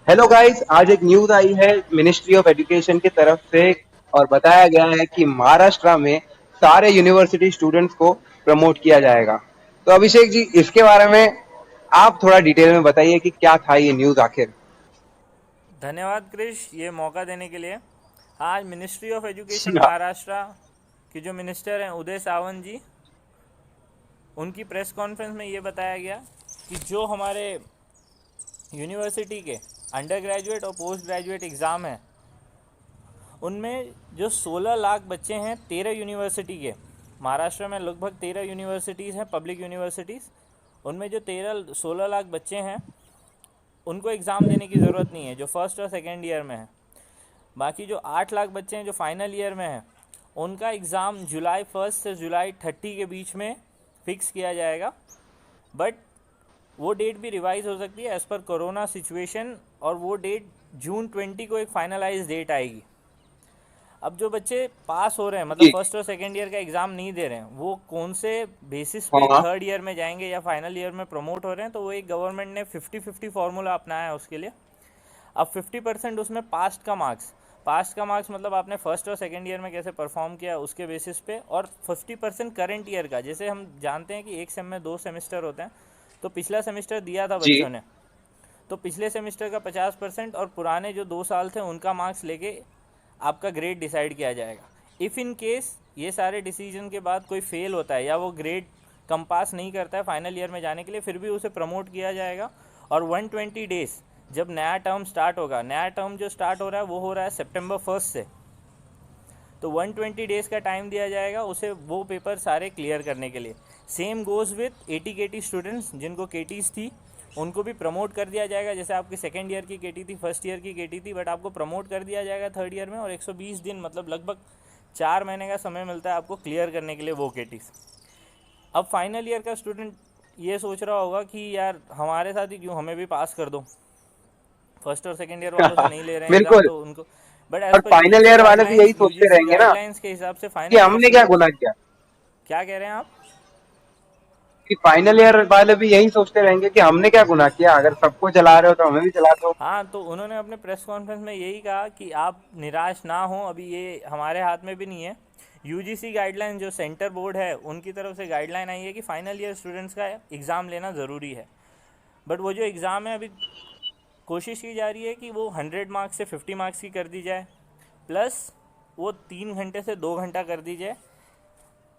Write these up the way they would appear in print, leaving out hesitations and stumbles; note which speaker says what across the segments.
Speaker 1: Hello guys, आज एक news आई है मिनिस्ट्री ऑफ एजुकेशन की तरफ से और बताया गया है कि महाराष्ट्र में सारे यूनिवर्सिटी स्टूडेंट्स को प्रमोट किया जाएगा। तो अभिषेक जी, इसके बारे में आप थोड़ा डिटेल में बताइए कि क्या था ये न्यूज आखिर।
Speaker 2: धन्यवाद क्रिश, ये मौका देने के लिए। आज मिनिस्ट्री ऑफ एजुकेशन महाराष्ट्र के जो मिनिस्टर हैं उदय सावंत जी, उनकी प्रेस कॉन्फ्रेंस में ये बताया गया कि जो हमारे यूनिवर्सिटी के अंडर ग्रेजुएट और पोस्ट ग्रेजुएट एग्ज़ाम हैं उनमें जो 16 लाख बच्चे हैं 13 यूनिवर्सिटी के, महाराष्ट्र में लगभग 13 यूनिवर्सिटीज़ हैं, पब्लिक यूनिवर्सिटीज़। उनमें जो 16 लाख बच्चे हैं उनको एग्ज़ाम देने की ज़रूरत नहीं है, जो फर्स्ट और सेकेंड ईयर में है। बाकी जो 8 लाख बच्चे हैं जो फाइनल ईयर में हैं उनका एग्ज़ाम जुलाई 1 से जुलाई 30 के बीच में फिक्स किया जाएगा। बट वो डेट भी रिवाइज हो सकती है एज़ पर कोरोना सिचुएशन, और वो डेट जून 20 को एक फाइनलाइज डेट आएगी। अब जो बच्चे पास हो रहे हैं, मतलब
Speaker 1: जी।
Speaker 2: फर्स्ट और सेकेंड ईयर का एग्ज़ाम नहीं दे रहे हैं, वो कौन से बेसिस पे
Speaker 1: हाँ।
Speaker 2: थर्ड ईयर में जाएंगे या फाइनल ईयर में प्रमोट हो रहे हैं, तो वो एक गवर्नमेंट ने 50-50 फार्मूला अपनाया है उसके लिए। अब 50% उसमें पास्ट का मार्क्स मतलब आपने फर्स्ट और सेकेंड ईयर में कैसे परफॉर्म किया उसके बेसिस पे, और 50% करंट ईयर का। जैसे हम जानते हैं कि एक सेम में 2 सेमेस्टर होते हैं, तो पिछला सेमेस्टर दिया था
Speaker 1: जी।
Speaker 2: बच्चों ने, तो पिछले सेमेस्टर का 50% और पुराने जो 2 साल थे उनका मार्क्स लेके आपका ग्रेड डिसाइड किया जाएगा। इफ़ इन केस ये सारे डिसीजन के बाद कोई फेल होता है या वो ग्रेड कम पास नहीं करता है फाइनल ईयर में जाने के लिए, फिर भी उसे प्रमोट किया जाएगा। और 120 डेज़ जब नया टर्म स्टार्ट होगा, नया टर्म जो स्टार्ट हो रहा है वो हो रहा है सितंबर 1 से, तो 120 डेज़ का टाइम दिया जाएगा उसे वो पेपर सारे क्लियर करने के लिए। Same goes with AT KT students, जिनको केटीज़ थी उनको भी प्रमोट कर दिया जाएगा। जैसे आपकी सेकेंड ईयर की केटी थी, फर्स्ट ईयर की केटी थी, बट आपको प्रमोट कर दिया जाएगा थर्ड ईयर में, और 120 दिन मतलब लगभग 4 महीने का समय मिलता है आपको क्लियर करने के लिए वो केटीज़। अब फाइनल ईयर का स्टूडेंट ये सोच रहा होगा कि यार हमारे साथ ही क्यों, हमें भी पास कर दो, फर्स्ट और सेकेंड ईयर वालों से नहीं ले रहे हैं एग्ज़ाम
Speaker 1: बिल्कुल।
Speaker 2: तो उनको। बट
Speaker 1: और
Speaker 2: एज़ पर
Speaker 1: फाइनल ईयर वाले भी यही सोचते
Speaker 2: यूजीसी
Speaker 1: रहेंगे ना
Speaker 2: गाइडलाइंस के हिसाब से
Speaker 1: कि
Speaker 2: फाइनल ईयर
Speaker 1: हमने क्या
Speaker 2: स्टूडेंट्स।
Speaker 1: गुनाह किया।
Speaker 2: क्या कह रहे हैं आप?
Speaker 1: कि फाइनल ईयर वाले भी यही सोचते रहेंगे कि हमने क्या गुनाह किया, अगर सबको चला रहे हो तो हमें भी चला दो।
Speaker 2: हाँ, तो उन्होंने अपने प्रेस कॉन्फ्रेंस में यही कहा कि आप निराश ना हो, अभी ये हमारे हाथ में भी नहीं है। यूजीसी गाइडलाइन जो सेंटर बोर्ड है उनकी तरफ से गाइडलाइन आई है कि फाइनल ईयर स्टूडेंट्स का एग्ज़ाम लेना ज़रूरी है। बट वो जो एग्ज़ाम है अभी कोशिश की जा रही है कि वो 100 मार्क्स से 50 मार्क्स की कर दी जाए, प्लस वो 3 घंटे से 2 घंटा कर दी जाए।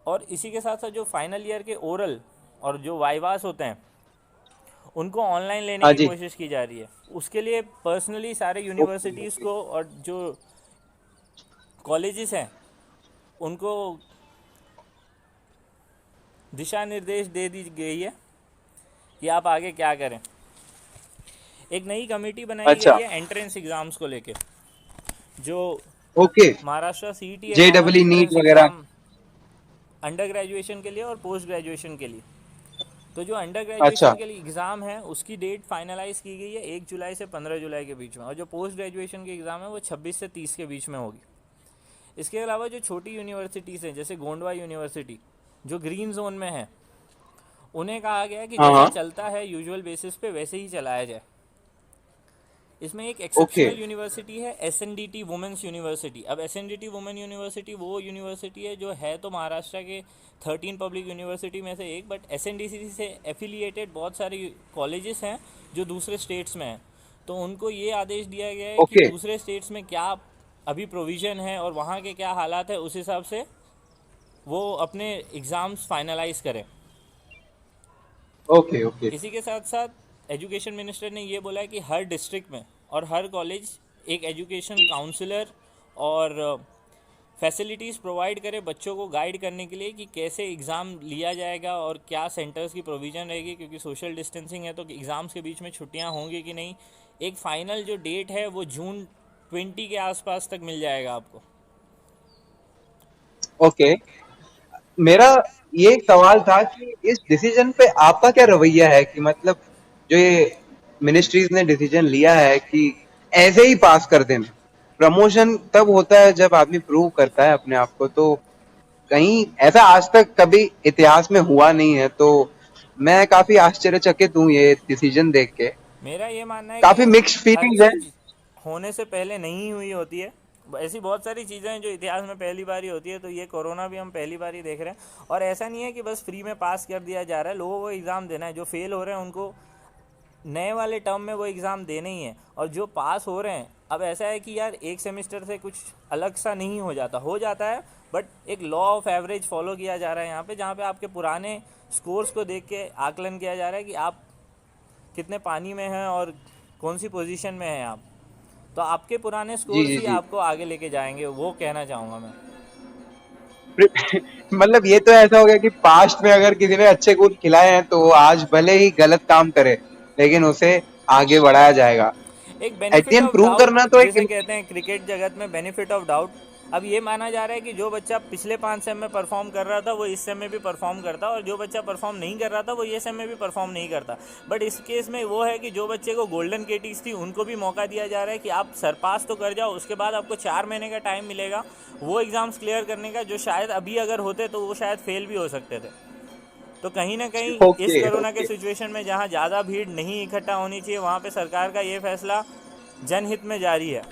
Speaker 2: और इसी के साथ साथ जो फाइनल ईयर के ओरल और जो वाइवास होते हैं उनको ऑनलाइन लेने
Speaker 1: हाँ
Speaker 2: की
Speaker 1: जी।
Speaker 2: कोशिश की जा रही है। उसके लिए पर्सनली सारे
Speaker 1: ओके
Speaker 2: यूनिवर्सिटीज़
Speaker 1: ओके।
Speaker 2: को और जो कॉलेजेस हैं उनको दिशा निर्देश दे दी गई है कि आप आगे क्या करें। एक नई कमेटी बनाई
Speaker 1: अच्छा।
Speaker 2: गई है एंट्रेंस एग्ज़ाम्स को लेके, जो
Speaker 1: ओके।
Speaker 2: महाराष्ट्र सीईटी है, कॉमन
Speaker 1: जेडब्ल्यू नीट
Speaker 2: एंट्रेंस
Speaker 1: वगैरह।
Speaker 2: एग्ज़ाम अंडर ग्रेजुएशन के लिए और पोस्ट ग्रेजुएशन के लिए। तो जो अंडर
Speaker 1: अच्छा।
Speaker 2: ग्रेजुएशन के लिए एग्ज़ाम है उसकी डेट फाइनलाइज़ की गई है 1 जुलाई से 15 जुलाई के बीच में, और जो पोस्ट ग्रेजुएशन की एग्ज़ाम है वो 26 से 30 के बीच में होगी। इसके अलावा जो छोटी यूनिवर्सिटीज़ हैं जैसे गोंडवा यूनिवर्सिटी जो ग्रीन जोन में है, उन्हें कहा गया है कि
Speaker 1: हाँ
Speaker 2: जैसा
Speaker 1: हाँ।
Speaker 2: चलता है यूजुअल बेसिस पे वैसे ही चलाया जाए। इसमें एक
Speaker 1: ओके।
Speaker 2: एक्सेप्शनल यूनिवर्सिटी है एसएनडीटी वुमेंस यूनिवर्सिटी। अब एसएनडीटी वुमेन यूनिवर्सिटी वो यूनिवर्सिटी है जो है तो महाराष्ट्र के 13 पब्लिक यूनिवर्सिटी में से एक, बट एसएनडीटी से एफिलिएटेड बहुत सारे कॉलेजेस हैं जो दूसरे स्टेट्स में हैं। तो उनको ये आदेश दिया गया है कि
Speaker 1: ओके
Speaker 2: दूसरे स्टेट्स में क्या अभी प्रोविज़न है और वहाँ के क्या हालात है, उस हिसाब से वो अपने एग्ज़ाम्स फाइनलाइज करें।
Speaker 1: ओके। ओके।
Speaker 2: इसी के साथ साथ एजुकेशन मिनिस्टर ने ये बोला है कि हर डिस्ट्रिक्ट में और हर कॉलेज एक एजुकेशन काउंसलर और फैसिलिटीज़ प्रोवाइड करे बच्चों को गाइड करने के लिए कि कैसे एग्ज़ाम लिया जाएगा और क्या सेंटर्स की प्रोविज़न रहेगी, क्योंकि सोशल डिस्टेंसिंग है तो एग्ज़ाम्स के बीच में छुट्टियां होंगी कि नहीं। एक फ़ाइनल जो डेट है वो जून 20 के आसपास तक मिल जाएगा आपको।
Speaker 1: ओके। मेरा ये एक सवाल था कि इस डिसीजन पे आपका क्या रवैया है, कि मतलब जो ये मिनिस्ट्रीज ने डिसीजन लिया है कि ऐसे ही पास कर देना। प्रमोशन तब होता है जब आदमी प्रूव करता है अपने आप को, तो कहीं ऐसा आज तक कभी इतिहास में हुआ नहीं है। तो मैं काफी आश्चर्यचकित हूँ ये डिसीजन देख के।
Speaker 2: मेरा ये मानना है कि
Speaker 1: काफी मिक्स्ड
Speaker 2: हर
Speaker 1: फीलिंग्स है।
Speaker 2: चीज़ होने से पहले नहीं हुई होती है। ऐसी बहुत सारी चीज़ें हैं जो इतिहास में पहली बार ही होती है, तो ये कोरोना भी हम पहली बार ही देख रहे हैं। और ऐसा नहीं है कि बस फ्री में पास कर दिया जा रहा है, लोगों को एग्ज़ाम देना है। जो फेल हो रहे हैं उनको नए वाले टर्म में वो एग्ज़ाम देने ही है, और जो पास हो रहे हैं, अब ऐसा है कि यार एक सेमेस्टर से कुछ अलग सा नहीं हो जाता है, बट एक लॉ ऑफ एवरेज फॉलो किया जा रहा है यहाँ पे, जहाँ पे आपके पुराने स्कोर्स को देख के आकलन किया जा रहा है कि आप कितने पानी में हैं और कौन सी पोजीशन में हैं आप। तो आपके पुराने
Speaker 1: जी
Speaker 2: स्कोर्स
Speaker 1: जी
Speaker 2: ही
Speaker 1: जी।
Speaker 2: आपको आगे लेके जाएंगे, वो कहना चाहूँगा मैं।
Speaker 1: मतलब ये तो ऐसा हो गया कि पास्ट में अगर किसी ने अच्छे गुण खिलाए हैं तो वो आज भले ही गलत काम करे, लेकिन उसे आगे बढ़ाया जाएगा।
Speaker 2: एक
Speaker 1: at the
Speaker 2: benefit
Speaker 1: end
Speaker 2: of
Speaker 1: prove
Speaker 2: doubt
Speaker 1: करना तो एक।
Speaker 2: जिसे कहते हैं क्रिकेट जगत में, बेनिफिट ऑफ डाउट। अब ये माना जा रहा है कि जो बच्चा पिछले 5 सेम में परफॉर्म कर रहा था वो इस सेम में भी परफॉर्म करता, और जो बच्चा परफॉर्म नहीं कर रहा था वो ये सेम में भी परफॉर्म नहीं करता। बट इस केस में वो है कि जो बच्चे को गोल्डन केटीज थी उनको भी मौका दिया जा रहा है कि आप सरपास तो कर जाओ, उसके बाद आपको 4 महीने का टाइम मिलेगा वो एग्ज़ाम्स क्लियर करने का, जो शायद अभी अगर होते तो वो शायद फेल भी हो सकते थे। तो कहीं ना कहीं इस
Speaker 1: ओके
Speaker 2: कोरोना के
Speaker 1: ओके।
Speaker 2: सिचुएशन में जहाँ ज़्यादा भीड़ नहीं इकट्ठा होनी चाहिए, वहाँ पे सरकार का ये फैसला जनहित में जारी है।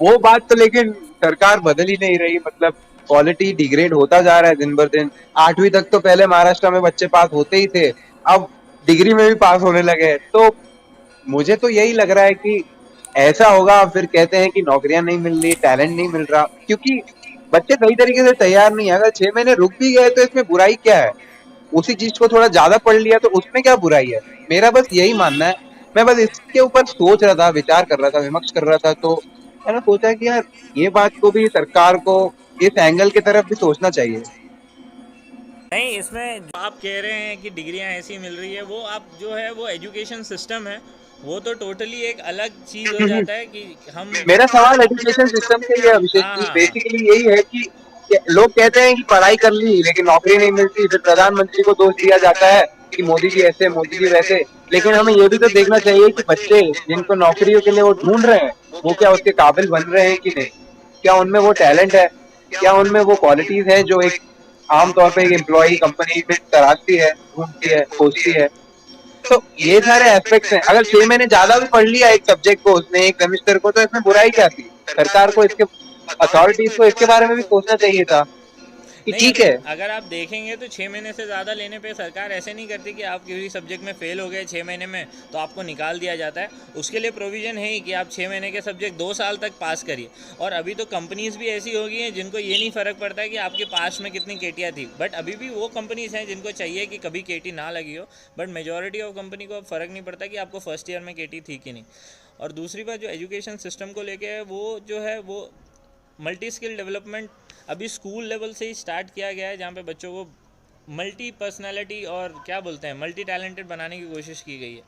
Speaker 1: वो बात तो लेकिन सरकार बदल ही नहीं रही। मतलब क्वालिटी डिग्रेड होता जा रहा है दिन बर दिन। 8वीं तक तो पहले महाराष्ट्र में बच्चे पास होते ही थे, अब डिग्री में भी पास होने लगे हैं। तो मुझे तो यही लग रहा है कि ऐसा होगा, फिर कहते हैं कि नौकरियां नहीं मिल रही, टैलेंट नहीं मिल रहा, क्योंकि बच्चे सही तरीके से तैयार नहीं है। अगर 6 महीने रुक भी गए तो इसमें बुराई क्या है? उसी चीज को थोड़ा ज्यादा पढ़ लिया तो उसमें क्या बुराई है? मेरा बस यही मानना है। मैं बस इसके ऊपर सोच रहा था, विचार कर रहा था, विमर्श कर रहा था, तो मैंने सोचा कि यार ये बात को भी सरकार को इस एंगल की तरफ भी सोचना चाहिए।
Speaker 2: नहीं, इसमें जो आप कह रहे हैं कि डिग्रियां ऐसी मिल रही है, वो आप जो है वो एजुकेशन सिस्टम है, वो तो टोटली एक अलग चीज़ हो जाता है कि हम।
Speaker 1: मेरा सवाल एजुकेशन सिस्टम से ही है अभिषेक
Speaker 2: हाँ
Speaker 1: जी,
Speaker 2: हाँ हाँ।
Speaker 1: बेसिकली यही है कि लोग कहते हैं कि पढ़ाई कर ली लेकिन नौकरी नहीं मिलती, फिर प्रधानमंत्री को दोष दिया जाता है कि मोदी जी ऐसे, मोदी जी वैसे। लेकिन हमें ये भी तो देखना चाहिए कि बच्चे जिनको नौकरियों के लिए वो ढूंढ रहे हैं, वो क्या उसके काबिल बन रहे हैं कि नहीं? क्या उनमें वो टैलेंट है? क्या उनमें वो क्वालिटीज है जो एक आमतौर पर एक एम्प्लॉय कंपनी में तराशती है, ढूंढती है, खोजती है? तो ये सारे एस्पेक्ट्स हैं। अगर 6 महीने ज्यादा भी पढ़ लिया एक सब्जेक्ट को उसने, एक सेमिस्टर को, तो इसमें बुराई क्या थी? सरकार को इसके, अथॉरिटीज को इसके बारे में भी सोचना चाहिए था कि
Speaker 2: नहीं,
Speaker 1: ठीक
Speaker 2: अगर
Speaker 1: है।
Speaker 2: अगर आप देखेंगे तो 6 महीने से ज़्यादा लेने पे सरकार ऐसे नहीं करती कि आप किसी सब्जेक्ट में फ़ेल हो गए 6 महीने में तो आपको निकाल दिया जाता है। उसके लिए प्रोविज़न है ही कि आप 6 महीने के सब्जेक्ट 2 साल तक पास करिए। और अभी तो कंपनीज़ भी ऐसी हो गई हैं जिनको ये नहीं फ़र्क पड़ता है कि आपके पास में कितनी केटियाँ थी, बट अभी भी वो कंपनीज़ हैं जिनको चाहिए कि कभी केटी ना लगी हो। बट मेजॉरिटी ऑफ कंपनी को अब फ़र्क नहीं पड़ता कि आपको फर्स्ट ईयर में केटी थी कि नहीं। और दूसरी बात जो एजुकेशन सिस्टम को लेके है, वो जो है वो मल्टी स्किल डेवलपमेंट अभी स्कूल लेवल से ही स्टार्ट किया गया है, जहाँ पे बच्चों को मल्टी पर्सनालिटी और क्या बोलते हैं मल्टी टैलेंटेड बनाने की कोशिश की गई है।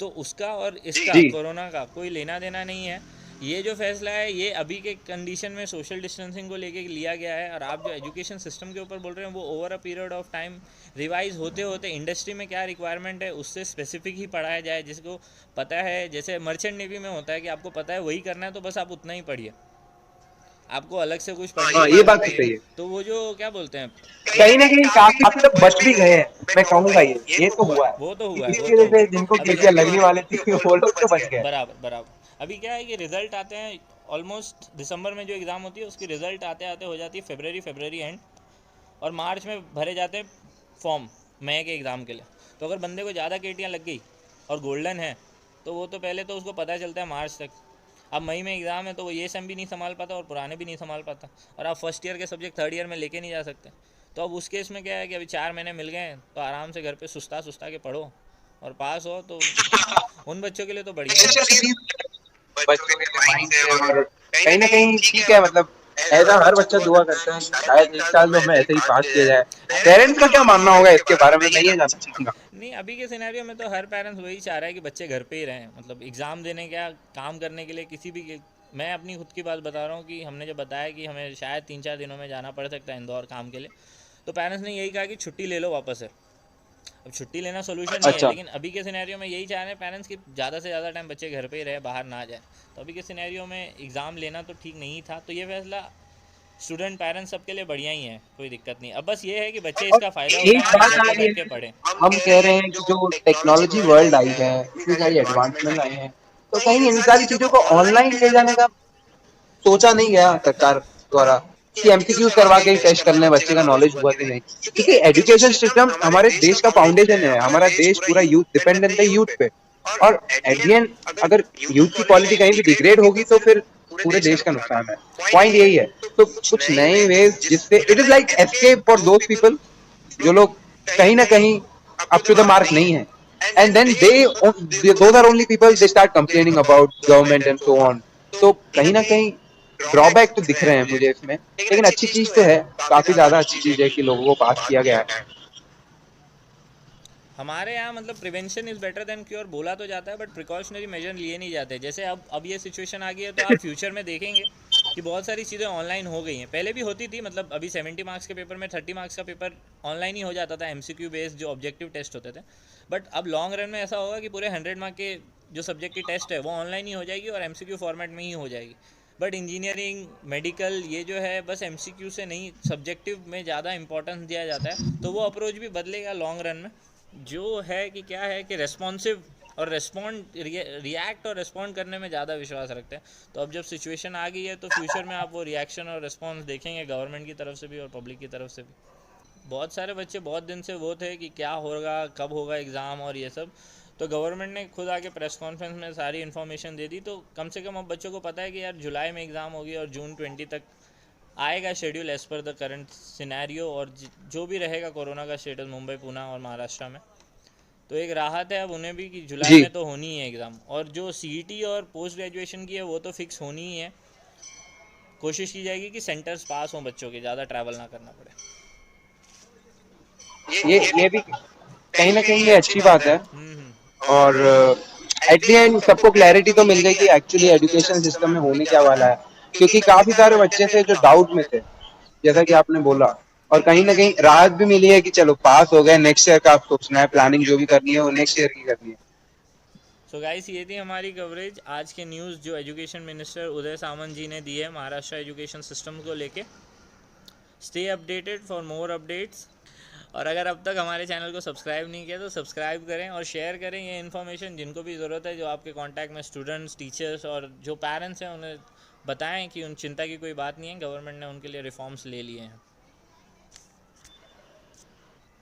Speaker 2: तो उसका और इसका
Speaker 1: जी।
Speaker 2: कोरोना का कोई लेना देना नहीं है। ये जो फैसला है ये अभी के कंडीशन में सोशल डिस्टेंसिंग को लेके लिया गया है। और आप जो एजुकेशन सिस्टम के ऊपर बोल रहे हैं वो over a period of time revise होते होते इंडस्ट्री में क्या रिक्वायरमेंट है उससे स्पेसिफिक ही पढ़ाया जाए, जिसको पता है। जैसे मर्चेंट नेवी में होता है कि आपको पता है वही करना है, तो बस आप उतना ही पढ़िए, आपको अलग से कुछ पढ़ने
Speaker 1: हाँ,
Speaker 2: की
Speaker 1: ये
Speaker 2: ज़रूरत
Speaker 1: बात तो
Speaker 2: नहीं है।
Speaker 1: सही है।
Speaker 2: तो वो जो क्या बोलते हैं,
Speaker 1: कहीं ना कहीं काफी काफी लोग बच भी गए हैं, मैं कहूंगा ये तो हुआ है
Speaker 2: वो तो
Speaker 1: कि
Speaker 2: हुआ है, वो
Speaker 1: जिसकी
Speaker 2: तो
Speaker 1: वजह
Speaker 2: हुआ
Speaker 1: से
Speaker 2: है।
Speaker 1: जिनको
Speaker 2: अभी
Speaker 1: केसियां
Speaker 2: जैसे
Speaker 1: लगने वाले थी वो लोग तो बच गए।
Speaker 2: बराबर बराबर, अभी क्या है कि रिजल्ट आते हैं ऑलमोस्ट दिसंबर में, जो एग्ज़ाम होती है उसकी रिजल्ट आते आते हो जाती है फरवरी एंड, और मार्च में भरे जाते हैं फॉर्म मई के एग्ज़ाम के लिए। तो अगर बंदे को ज़्यादा केटियाँ लग गई और गोल्डन है तो वो तो पहले तो उसको पता चलता है मार्च तक। अब मई में एग्ज़ाम है तो वो ये सेम भी नहीं संभाल पाता और पुराने भी नहीं संभाल पाता, और आप फर्स्ट ईयर के सब्जेक्ट थर्ड ईयर में लेके नहीं जा सकते। तो अब उस केस में क्या है कि अभी 4 महीने मिल गए हैं तो आराम से घर पे सुस्ता सुस्ता के पढ़ो और पास हो, तो उन बच्चों के लिए तो बढ़िया है।
Speaker 1: बच्चों के लिए माइंड से, और कहीं ना कहीं ठीक है। मतलब ऐसा हर बच्चा दुआ करता है कि शायद एक साल में हमें ऐसे ही पास किया जाए।
Speaker 2: अभी
Speaker 1: पेरेंट्स का क्या मानना होगा इसके बारे में, मैं ये जानना चाहूंगा।
Speaker 2: नहीं, अभी के सिनेरियो में तो हर पेरेंट्स वही चाह रहा है कि बच्चे घर पे ही रहें, मतलब एग्ज़ाम देने क्या काम करने के लिए किसी भी मैं अपनी खुद की बात बता रहा हूँ कि हमने जब बताया कि हमें शायद 3-4 दिनों में जाना पड़ सकता है इंदौर काम के लिए, तो पेरेंट्स ने यही कहा कि छुट्टी ले लो वापस से। अब छुट्टी लेना सोल्यूशन नहीं है,
Speaker 1: अच्छा।
Speaker 2: लेकिन अभी के सिनेरियो में यही चाह रहे हैं पेरेंट्स कि ज़्यादा से ज़्यादा टाइम बच्चे घर पे ही रहे, बाहर ना जाए। तो अभी के सिनेरियो में एग्ज़ाम लेना तो ठीक नहीं था, तो ये फैसला स्टूडेंट पेरेंट्स सबके लिए बढ़िया ही है, कोई दिक्कत नहीं। अब बस ये है कि बच्चे इसका फ़ायदा
Speaker 1: एक
Speaker 2: उठाएं और
Speaker 1: बात
Speaker 2: घर
Speaker 1: आ
Speaker 2: पे
Speaker 1: रही
Speaker 2: बैठ के
Speaker 1: है,
Speaker 2: पढ़ें।
Speaker 1: हम कह रहे हैं कि जो टेक्नोलॉजी वर्ल्ड आई है, इतनी सारी एडवांसमेंट आई है, तो कहीं इन सारी चीजों को ऑनलाइन ले जाने का सोचा नहीं गया सरकार द्वारा कि एमसीक्यूज करवा के ही टेस्ट करने बच्चे का नॉलेज हुआ कि नहीं, क्योंकि एजुकेशन सिस्टम हमारे देश का फाउंडेशन है, हमारा देश पूरा यूथ डिपेंडेंट है यूथ पे, और एट द एंड अगर यूथ की क्वालिटी कहीं भी डिग्रेड होगी तो फिर पूरे देश का नुकसान है। पॉइंट यही है। तो कुछ नए वेज जिससे it is like escape for those people जो लोग कहीं ना कहीं अप टू द मार्क नहीं है, and then they those are only people they start complaining about government and so on. तो कहीं ना कहीं ड्रॉबैक तो दिख रहे हैं मुझे इसमें, लेकिन अच्छी चीज तो है, काफी ज्यादा अच्छी चीज है कि लोगों को पास किया गया है।
Speaker 2: हमारे यहाँ मतलब prevention is better than cure बोला तो जाता है, बट प्रिकॉशनरी मेजर लिए नहीं जाते। जैसे अब ये सिचुएशन आ गई है, तो आप फ्यूचर में देखेंगे कि बहुत सारी चीज़ें ऑनलाइन हो गई हैं। पहले भी होती थी, मतलब अभी 70 मार्क्स के पेपर में 30 मार्क्स का पेपर ऑनलाइन ही हो जाता था, एमसीक्यू बेस्ड जो ऑब्जेक्टिव टेस्ट होते थे। बट अब लॉन्ग रन में ऐसा होगा कि पूरे 100 मार्क के जो सब्जेक्ट की टेस्ट है वो ऑनलाइन ही हो जाएगी और एमसीक्यू फॉर्मेट में ही हो जाएगी। बट इंजीनियरिंग, मेडिकल, ये जो है बस एमसीक्यू से नहीं, सब्जेक्टिव में ज़्यादा इंपॉर्टेंस दिया जाता है। तो वो अप्रोच भी बदलेगा लॉन्ग रन में। जो है कि क्या है कि रेस्पॉन्सिव और रिएक्ट और रेस्पॉन्ड करने में ज़्यादा विश्वास रखते हैं। तो अब जब सिचुएशन आ गई है तो फ्यूचर में आप वो रिएक्शन और रेस्पॉन्स देखेंगे, गवर्नमेंट की तरफ से भी और पब्लिक की तरफ से भी। बहुत सारे बच्चे बहुत दिन से वो थे कि क्या होगा, कब होगा एग्ज़ाम और ये सब। तो गवर्नमेंट ने खुद आके प्रेस कॉन्फ्रेंस में सारी इन्फॉर्मेशन दे दी। तो कम से कम अब बच्चों को पता है कि यार जुलाई में एग्ज़ाम होगी और जून 20 तक आएगा schedule as per the current scenario, और जो भी रहेगा कोरोना का स्टेटस मुंबई, पुणे और महाराष्ट्र में। तो एक राहत है अब उन्हें भी कि जुलाई
Speaker 1: जी,
Speaker 2: में तो होनी ही है एग्ज़ाम। और जो सीईटी और पोस्ट ग्रेजुएशन की है वो तो फिक्स होनी ही है। कोशिश की जाएगी कि सेंटर्स पास हों बच्चों के, ज़्यादा ट्रैवल ना करना पड़े।
Speaker 1: ये भी कहीं ना कहीं ये अच्छी बात है।
Speaker 2: हम्म।
Speaker 1: और एट द एंड सबको क्लैरिटी तो मिल गई कि एक्चुअली एजुकेशन सिस्टम में होने क्या वाला है, क्योंकि काफी सारे बच्चे थे जो डाउट में थे, जैसा कि आपने बोला, और कहीं ना कहीं राहत भी मिली है कि चलो पास हो गए, नेक्स्ट ईयर का आप सोचना है, प्लानिंग जो भी करनी है वो नेक्स्ट ईयर की करनी है।
Speaker 2: सो गाइस, ये थी हमारी कवरेज आज के न्यूज़ जो एजुकेशन मिनिस्टर उदय सामंत जी ने दी है महाराष्ट्र एजुकेशन सिस्टम को लेके। Stay updated for more updates. और अगर अब तक हमारे चैनल को सब्सक्राइब नहीं किया तो सब्सक्राइब करें और शेयर करें ये इन्फॉर्मेशन जिनको भी ज़रूरत है, जो आपके कांटेक्ट में स्टूडेंट्स, टीचर्स और जो पेरेंट्स हैं, उन्हें बताएं कि उन चिंता की कोई बात नहीं है, गवर्नमेंट ने उनके लिए रिफॉर्म्स ले लिए हैं।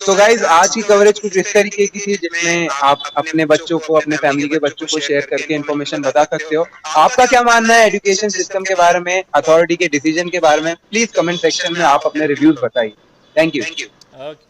Speaker 1: तो गाइज आज की कवरेज कुछ इस तरीके की थी जिसमें आप अपने बच्चों को, अपने फैमिली के बच्चों को शेयर करके इन्फॉर्मेशन बता सकते हो। आपका क्या मानना है एजुकेशन सिस्टम के बारे में, अथॉरिटी के डिसीजन के बारे में, प्लीज कमेंट सेक्शन में आप अपने रिव्यूज बताइए। Thank you.
Speaker 2: ओके।